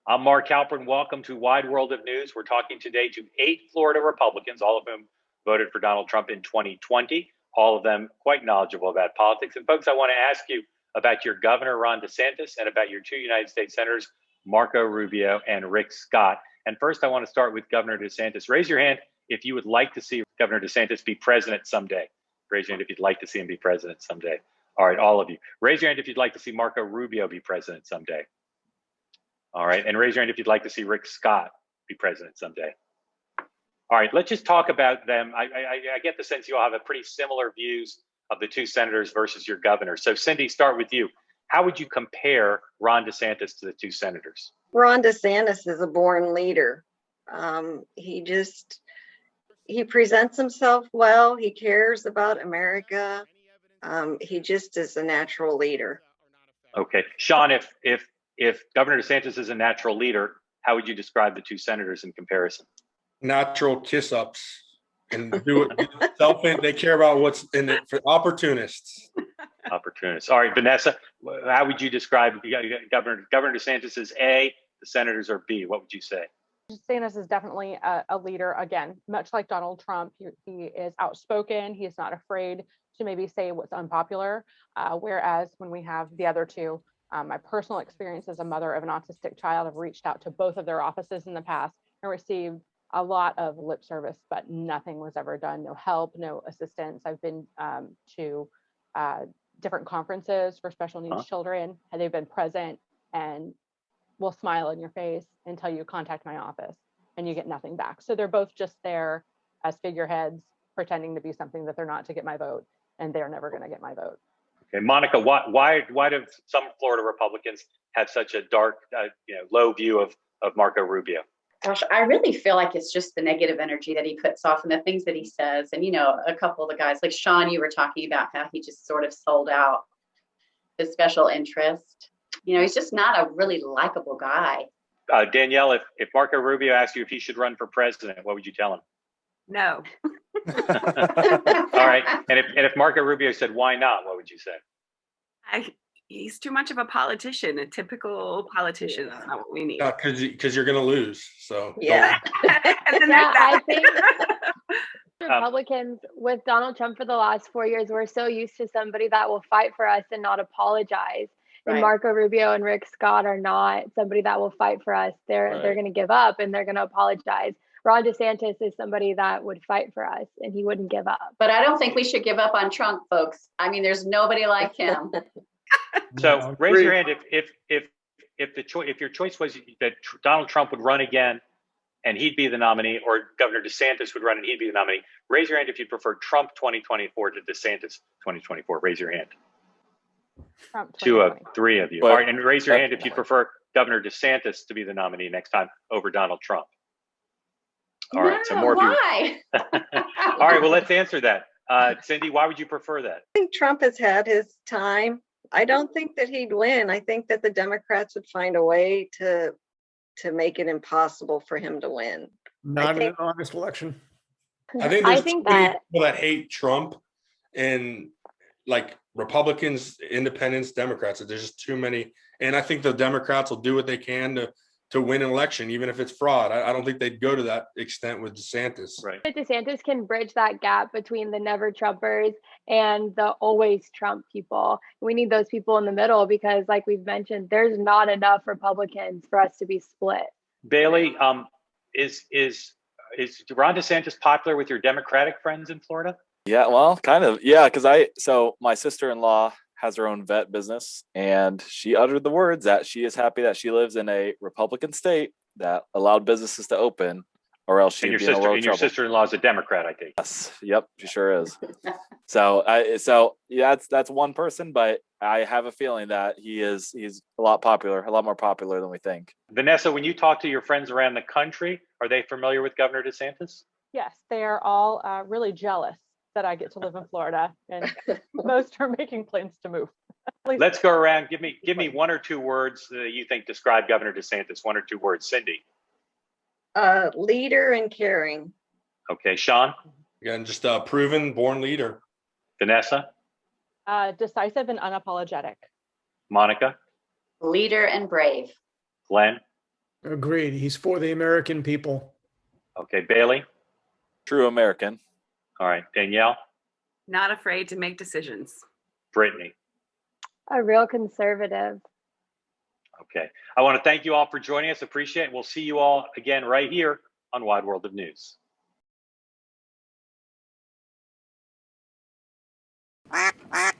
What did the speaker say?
I'm Mark Halperin. Welcome to Wide World of News. We're talking today to 8 Florida Republicans, all of whom voted for Donald Trump in 2020, all of them quite knowledgeable about politics. And folks, I want to ask you about your governor, Ron DeSantis, and about your 2 United States senators, Marco Rubio and Rick Scott. And first, I want to start with Governor DeSantis. Raise your hand if you would like to see Governor DeSantis be president someday. Raise your hand if you'd like to see him be president someday. All right, all of you. Raise your hand if you'd like to see Marco Rubio be president someday. All right, and raise your hand if you'd like to see Rick Scott be president someday. All right, let's just talk about them. I get the sense you all have a pretty similar views of the 2 senators versus your governor. So Cindy, start with you. How would you compare Ron DeSantis to the 2 senators? Ron DeSantis is a born leader. He presents himself well. He cares about America. He just is a natural leader. Okay, Sean, if Governor DeSantis is a natural leader, how would you describe the 2 senators in comparison? Natural kiss-ups and do it. They care about what's in it for opportunists. Opportunists. All right, Vanessa, how would you describe Governor DeSantis as A, the senators are B? What would you say? DeSantis is definitely a leader. Again, much like Donald Trump, he is outspoken. He is not afraid to maybe say what's unpopular. Whereas when we have the other 2, my personal experience as a mother of an autistic child, I've reached out to both of their offices in the past and received a lot of lip service, but nothing was ever done. No help, no assistance. I've been to different conferences for special needs children, and they've been present and will smile in your face until you contact my office and you get nothing back. So they're both just there as figureheads, pretending to be something that they're not to get my vote, and they're never going to get my vote. Okay, Monica, why do some Florida Republicans have such a dark, low view of Marco Rubio? Gosh, I really feel like it's just the negative energy that he puts off and the things that he says. And, a couple of the guys like Sean, you were talking about how he just sort of sold out his special interest. He's just not a really likable guy. Danielle, if Marco Rubio asked you if he should run for president, what would you tell him? No. All right. And if Marco Rubio said, why not? What would you say? He's too much of a politician, a typical politician. That's not what we need. Yeah, because you're going to lose. So yeah. I think Republicans with Donald Trump for the last 4 years, we're so used to somebody that will fight for us and not apologize. And Right. Marco Rubio and Rick Scott are not somebody that will fight for us. They're going to give up and they're going to apologize. Ron DeSantis is somebody that would fight for us and he wouldn't give up. But I don't think we should give up on Trump, folks. I mean, there's nobody like him. So raise your hand if your choice was that Donald Trump would run again and he'd be the nominee, or Governor DeSantis would run and he'd be the nominee. Raise your hand if you prefer Trump 2024 to DeSantis 2024. Raise your hand. Trump 2 of 2020. 3 of you. All right, and raise your hand if you prefer Governor DeSantis to be the nominee next time over Donald Trump. All right, so more why? of you. All right, well, let's answer that. Cindy, why would you prefer that? I think Trump has had his time. I don't think that he'd win. I think that the Democrats would find a way to make it impossible for him to win. Not in an August election. I think I there's think too many that people that hate Trump and like Republicans, independents, Democrats. There's just too many. And I think the Democrats will do what they can to win an election, even if it's fraud. I don't think they'd go to that extent with DeSantis. Right. DeSantis can bridge that gap between the never Trumpers and the always Trump people. We need those people in the middle because, like we've mentioned, there's not enough Republicans for us to be split. Bailey, is Ron DeSantis popular with your Democratic friends in Florida? Yeah, well, kind of. Yeah, because my sister-in-law has her own vet business, and she uttered the words that she is happy that she lives in a Republican state that allowed businesses to open, or else she'd be in a world of trouble. Your sister-in-law is a Democrat, I think. Yes, yep, she sure is. So yeah, that's one person, but I have a feeling that he's a lot more popular than we think. Vanessa, when you talk to your friends around the country, are they familiar with Governor DeSantis? Yes, they are all really jealous that I get to live in Florida, and most are making plans to move. Let's go around. Give me 1 or 2 words that you think describe Governor DeSantis. 1 or 2 words. Cindy. Leader and caring. Okay, Sean. Again, just a proven born leader. Vanessa. Decisive and unapologetic. Monica. Leader and brave. Glenn. Agreed. He's for the American people. Okay, Bailey. True American. All right, Danielle. Not afraid to make decisions. Brittany. A real conservative. Okay. I want to thank you all for joining us. Appreciate it. We'll see you all again right here on Wide World of News. Quack, quack.